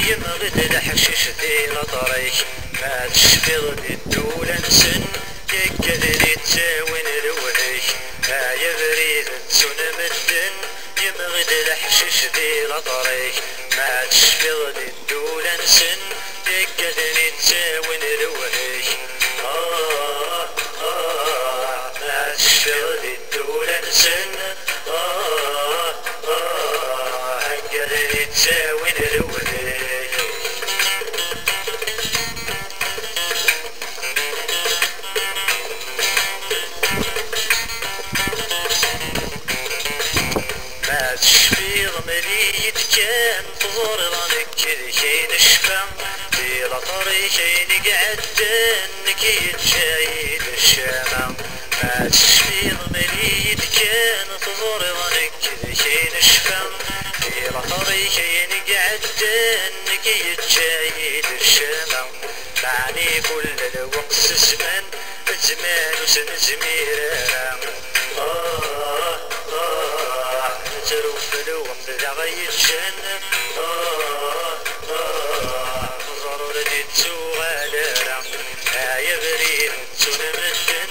يمغد الحشيش ذي لطريك ما تشفض الدولة نسن يكذري تساوين الوهيك يا بريد تسون مدن يمغد الحشيش ذي لطريك ما تشفض الدولة نسن يكذري تساوين الوهيك ما تشفض الدولة نسن يكذري تساوين الوهيك تشفيض مليت كان تظهر ظنك كين الشفا بلا طريقين قعدن كين شايد الشامة ما تشفيض مليت كان تظهر ظنك كين الشفا بلا طريقين قعدن كين شايد الشامة معني كل الوقت زمن وسن زميرة تروف الوقت ذا غيتشن ضروري تسوغالرا يا بريد تسون مدن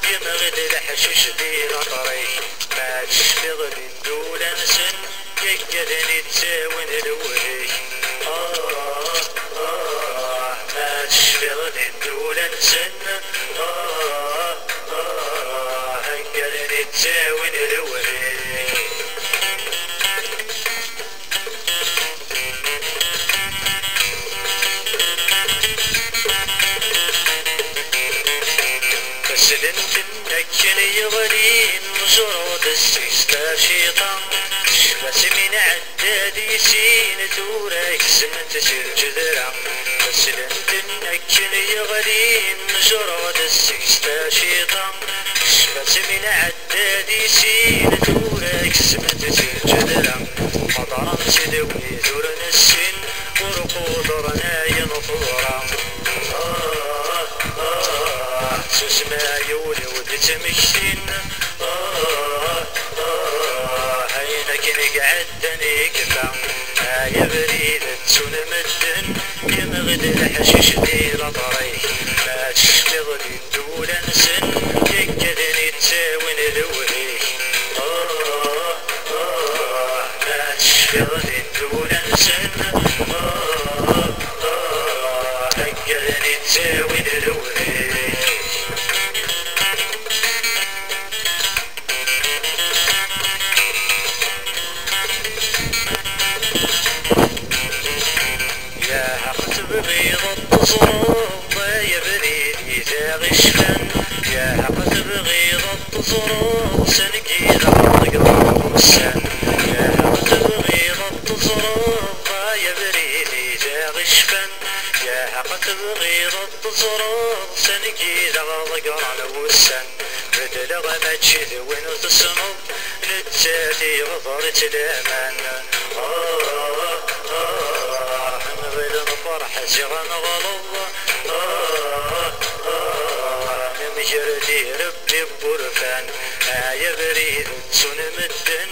يمغد الحشيش ذي لطريك ما تشفض الدولة نسن يكذني تساوين الوهيك ما تشفض الدولة نسن يكذني تساوين الوهيك سلن تنكن يغلين جرود السيستا شيطان شفت من عدادي سين تورك سمت الجذرة سلن تنكن يغلين جرود السيستا شيطان شفت من عدادي سين تورك سمت الجذرة مطرم سدوي ذرن السن ورقود رناي نطورا سسما يولي ودتمكتين هينك نقعدني كفا يا بريد تسون مدن يمغد الحشيش ذي لطريك ما تشفض الدولة نسن يكذني تساوين الوهيك ما تشفض الدولة نسن يكذني تساوين الوهيك بغيض الصروب يا بريد إذا غشفن يا حقت بغيض الصروب سنقي ذرق السن يا حقت بغيض الصروب يا بريد إذا غشفن يا حقت بغيض الصروب سنقي ذرق السن بدل ما تشذ وين تصنب نتساتي غضرت الأمان فرح زغن غلظ مجردي ربي بورفان يا بريد تسون مدن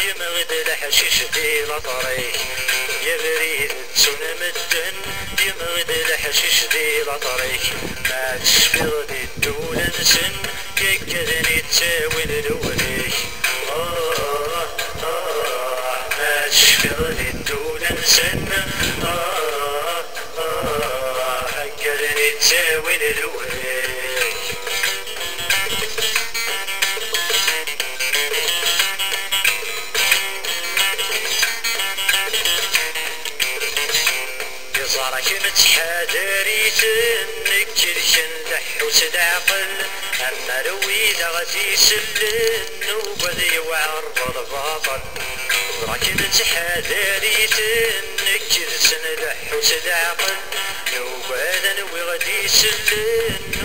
يمغد الحشيش ذي لطريك يا بريد تسون مدن يمغد الحشيش ذي لطريك ما تشفض الدولة نسن يكذني تساوين الوهيك ما تشفض الدولة نسن يكذني تساوين الوهيك يزارك متحادري تنك لح وتدعقل أما روي غادي يسلن وبدي وعرض الباطل راك متحادري تنك لح وتدعقل وبدا وغادي يسلن